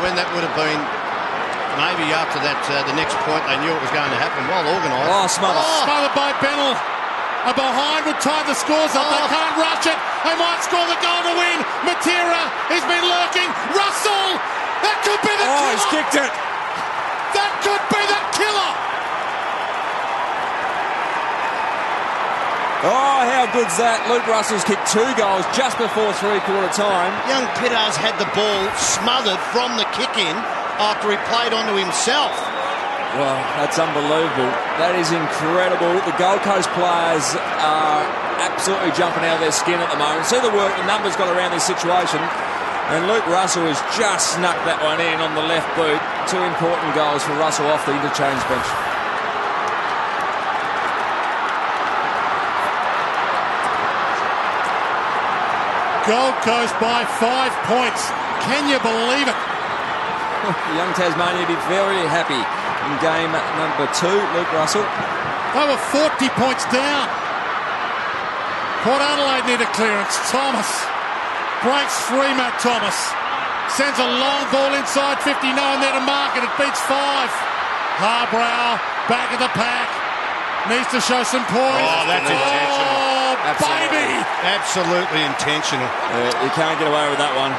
when that would have been maybe after that the next point they knew it was going to happen. Well organised. Oh, smothered. Smothered by Bennell. A behind would tie the scores up. They can't rush it. They might score the goal to win. Matera, he's been lurking. Russell! That could be the killer! He's kicked it. That could be the killer! Oh, how good's that? Luke Russell's kicked 2 goals just before three-quarter time. Young Pittars had the ball smothered from the kick-in after he played onto himself. Well, that's unbelievable. That is incredible. The Gold Coast players are absolutely jumping out of their skin at the moment. See the work the numbers got around this situation. And Luke Russell has just snuck that one in on the left boot. 2 important goals for Russell off the interchange bench. Gold Coast by 5 points. Can you believe it? Young Tasmania will be very happy in game number 2. Luke Russell. They were 40 points down. Port Adelaide need a clearance. Thomas breaks free. Matt Thomas sends a long ball inside 50. No one there to mark it. It beats 5. Harbrow back at the pack. Needs to show some poise. Oh, that's intentional. Oh, baby. Absolutely intentional. You can't get away with that one.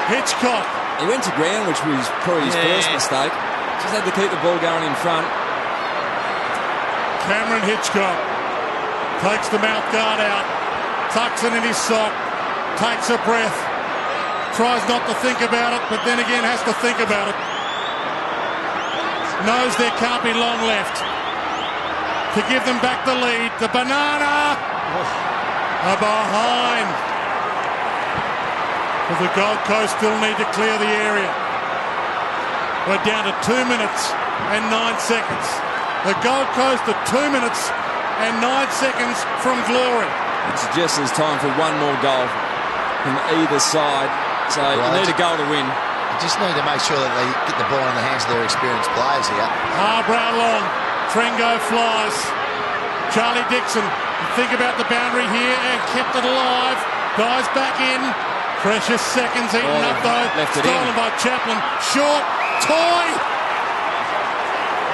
Hitchcock. He went to ground, which was probably his first mistake. Just had to keep the ball going in front. Cameron Hitchcock takes the mouth guard out, tucks it in his sock, takes a breath, tries not to think about it, but then again has to think about it. Knows there can't be long left to give them back the lead. The banana are behind. But the Gold Coast still need to clear the area. We're down to 2 minutes and 9 seconds. The Gold Coast are 2 minutes and 9 seconds from glory. It suggests there's time for one more goal from either side. So you need a goal to win. You just need to make sure that they get the ball in the hands of their experienced players here. Harbrow long. Trengove flies. Charlie Dixon, think about the boundary here and kept it alive. Dives back in. Precious seconds eaten up though. Stolen by Chaplin. Short. Toy.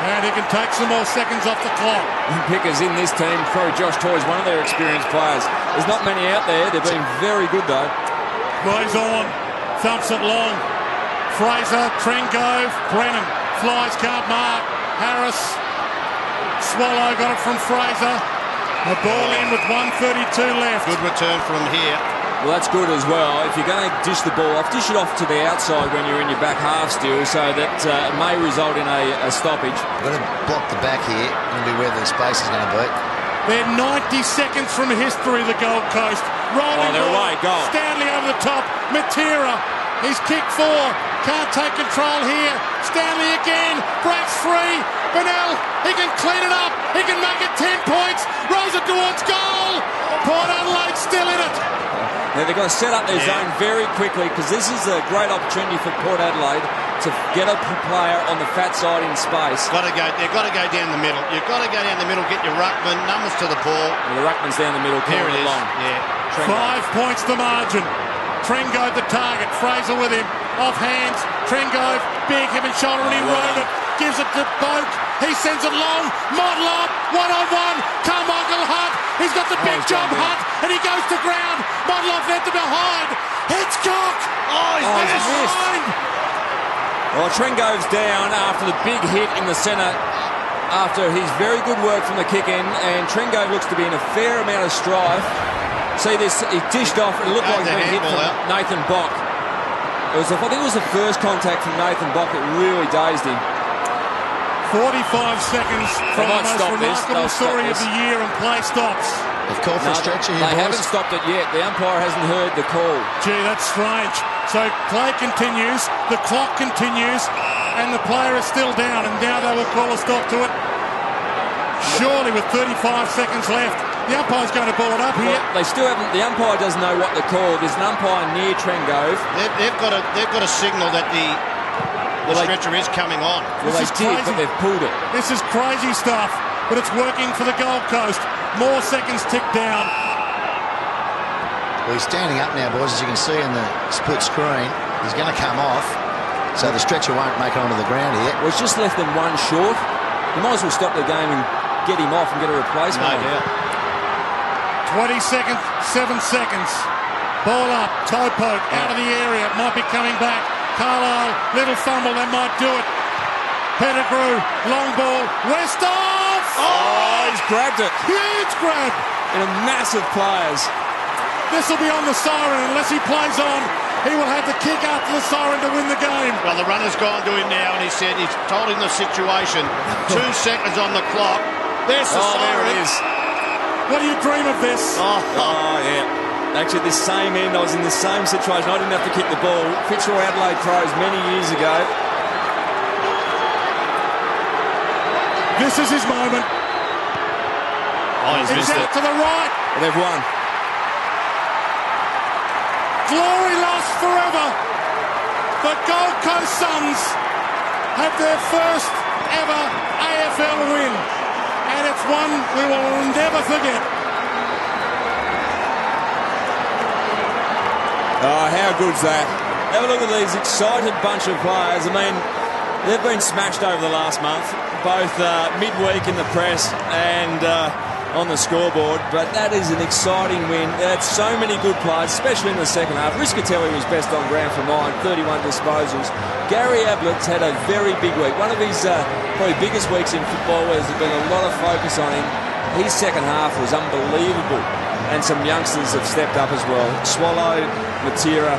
And he can take some more seconds off the clock. Pickers in this team, probably Josh Toy's one of their experienced players. There's not many out there. They've been very good though. Plays on. Thumps it long. Fraser. Trengove. Brennan. Flies, can't mark. Harris. Swallow got it from Fraser. The ball in with 1:32 left. Good return from here. Well, that's good as well. If you're going to dish the ball off, dish it off to the outside when you're in your back half still, so that it may result in a stoppage. Got to block the back here. Going to be where the space is going to be. They're 90 seconds from history, the Gold Coast. Rolling ball. Goal. Stanley over the top. Matera. He's kicked 4. Can't take control here. Stanley again. Breaks free. Bennell. He can clean it up. He can make it 10 points. Rolls it towards goal. Port Adelaide still in it. Now they've got to set up their zone very quickly because this is a great opportunity for Port Adelaide to get a player on the fat side in space. They've got to go down the middle. You've got to go down the middle, get your ruckman, numbers to the ball. Well, the ruckman's down the middle, Here it is. along. Yeah. 5 points the margin. Trengove the target. Fraser with him. Off hands. Trengove, big hip and shoulder, and he rode it. Gives it to Boak. He sends it long. Motlop, 1-on-1. Carmichael Hunt. He's got the big job, Hunt, and he goes to ground. Motlop left to behind. Hitchcock. He's missed. Well, Trengove's down after the big hit in the centre after his very good work from the kick-in, and Trengove looks to be in a fair amount of strife. See this, he dished off, it looked like he been hit from Nathan Bock. I think it was the first contact from Nathan Bock that really dazed him. 45 seconds from the most remarkable story of the year, and play stops. They've called for a stretcher here, They boys. haven't stopped it yet. The umpire hasn't heard the call. Gee, that's strange. So play continues, the clock continues, and the player is still down, and now they will call a stop to it. Surely with 35 seconds left, the umpire's going to ball it up here. Well, they still haven't. The umpire doesn't know what to call. There's an umpire near Trengove. They've got to signal that the stretcher is coming on. Well, they did, but they've pulled it. This is crazy stuff, but it's working for the Gold Coast. More seconds tick down. Well, he's standing up now, boys, as you can see in the split screen. He's going to come off. So the stretcher won't make it onto the ground here. Well, it's just left them one short. You might as well stop the game and get him off and get a replacement. No doubt. 20 seconds, 7 seconds. Ball up, toe poke, out of the area. Might be coming back. Carlisle, little fumble, that might do it. Pettigrew, long ball, Westhoff! Oh, he's grabbed it. Huge grab! In a massive players. This will be on the siren unless he plays on. He will have the kick after the siren to win the game. Well, the runner's gone to him now, and he said he's told him the situation. 2 seconds on the clock. There's the siren. There it is. What do you dream of this? Oh, yeah. Actually, this same end, I was in the same situation. I didn't have to kick the ball. Fitzroy Adelaide pros many years ago. This is his moment. Oh, he's missed out it. to the right. Well, they've won. Glory lost forever. The Goldcoast Suns have their first ever AFL win. And it's one we will never forget. Oh, how good's that? Have a look at these excited bunch of players. I mean, they've been smashed over the last month, both midweek in the press and on the scoreboard, but that is an exciting win. That's so many good players, especially in the second half. Rischitelli was best on ground for 9, 31 disposals. Gary Ablett's had a very big week, one of his probably biggest weeks in football where there's been a lot of focus on him. His second half was unbelievable, and some youngsters have stepped up as well. Swallow, Matera,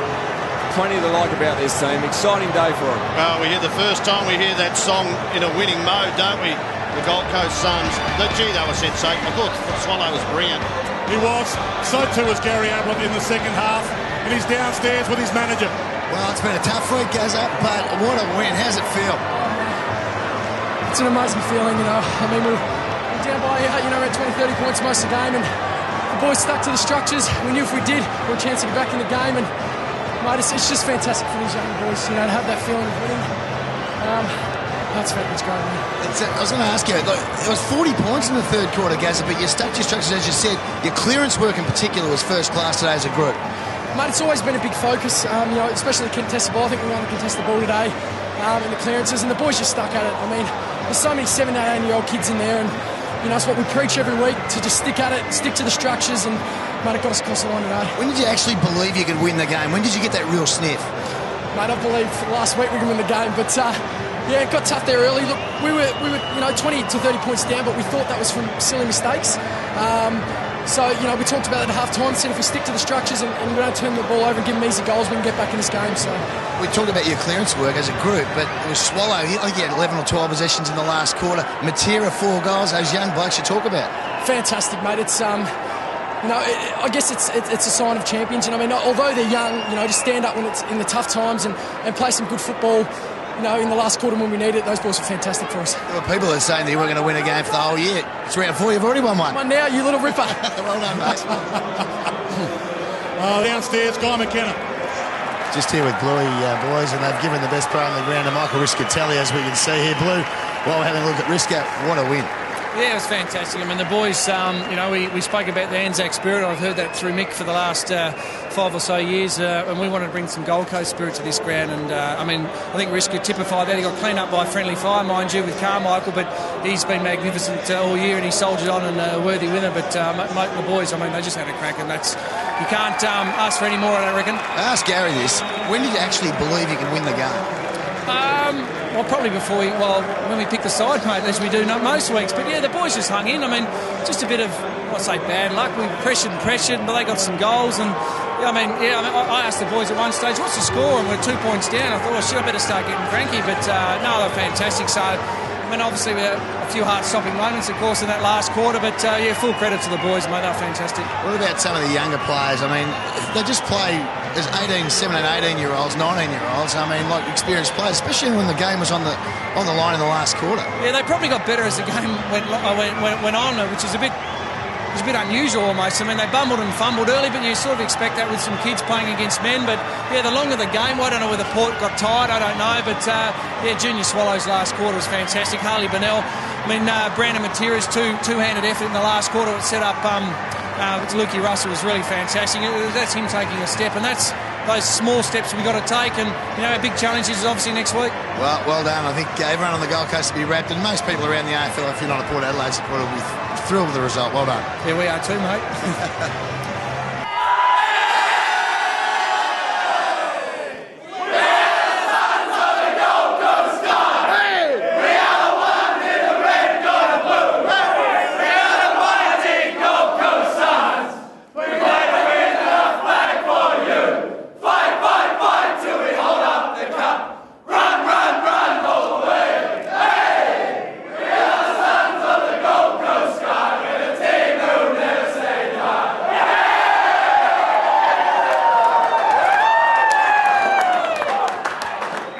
plenty to like about this team. Exciting day for them. Well, we hear the first time we hear that song in a winning mode, don't we? The Gold Coast Suns. Gee, they were sensational. I thought Swallow was brilliant. He was. So too was Gary Ablett in the second half. And he's downstairs with his manager. Well, it's been a tough week, Gazza, but what a win. How's it feel? It's an amazing feeling, you know. I mean, we're down by, around 20, 30 points most of the game, and the boys stuck to the structures. We knew if we did, we had a chance to get back in the game, and mate, it's just fantastic for these young boys, to have that feeling of winning. It's great, man. I was going to ask you, look, it was 40 points in the third quarter, Gazza, but you stuck to your structures, as you said. Your clearance work in particular was first class today as a group. Mate, it's always been a big focus, especially the contested ball. I think we won the contested ball today in the clearances, and the boys just stuck at it. I mean, there's so many 7, 8, 8-year-old kids in there, and it's what we preach every week, to just stick at it, stick to the structures, and mate, it got us across the line today. When did you actually believe you could win the game? When did you get that real sniff? Mate, I believe last week we could win the game, but yeah, it got tough there early. Look, we were 20 to 30 points down, but we thought that was from silly mistakes. So, we talked about it at half-time, said if we stick to the structures and we don't turn the ball over and give them easy goals, we can get back in this game. So we talked about your clearance work as a group, but it was Swallow. I think he had 11 or 12 possessions in the last quarter. Matera, 4 goals. Those young blokes you talk about. Fantastic, mate. It's I guess it's a sign of champions. I mean, although they're young, to stand up when it's in the tough times and play some good football. In the last quarter when we need it, those boys are fantastic for us. Well, people are saying that you weren't going to win a game for the whole year. It's round 4, you've already won one. Come on now, you little ripper. Well done, mate. Downstairs, Guy McKenna. Just here with Bluey, boys, and they've given the best player on the ground to Michael Rischitelli, as we can see here. Blue, while we're having a look at Risco, what a win. Yeah, it was fantastic. I mean, the boys, we spoke about the Anzac spirit. I've heard that through Mick for the last 5 or so years, and we wanted to bring some Gold Coast spirit to this ground. And, I think Risco typified that. He got cleaned up by friendly fire, mind you, with Carmichael, but he's been magnificent all year, and he soldiered on and a worthy winner. But the boys, they just had a crack, and you can't ask for any more, I don't reckon. I asked Gary this. When did you actually believe you could win the game? Well, probably when we picked the side, mate, as we do most weeks. But yeah, the boys just hung in. I mean, just a bit of, bad luck. We pressured, but they got some goals. And I asked the boys at one stage, what's the score? And we're 2 points down. I thought, I better start getting cranky. But no, they're fantastic. So, obviously we had a few heart-stopping moments, of course, in that last quarter. But full credit to the boys, mate. They're fantastic. What about some of the younger players? I mean, they just play. There's 17, 18-year-olds, 19-year-olds. Experienced players, especially when the game was on the line in the last quarter. Yeah, they probably got better as the game went on, which is a bit unusual almost. They bumbled and fumbled early, but you sort of expect that with some kids playing against men. But yeah, the longer the game, I don't know whether Port got tired, I don't know. But Junior Swallows last quarter was fantastic. Bennell, Brandon Matera's two-handed effort in the last quarter that set up Lukey Russell was really fantastic. That's him taking a step, and that's those small steps we've got to take, and our big challenge is obviously next week. Well done. I think everyone on the Gold Coast will be wrapped, and most people around the AFL, if you're not a Port Adelaide supporter, will be thrilled with the result. Well done. Yeah, we are too, mate.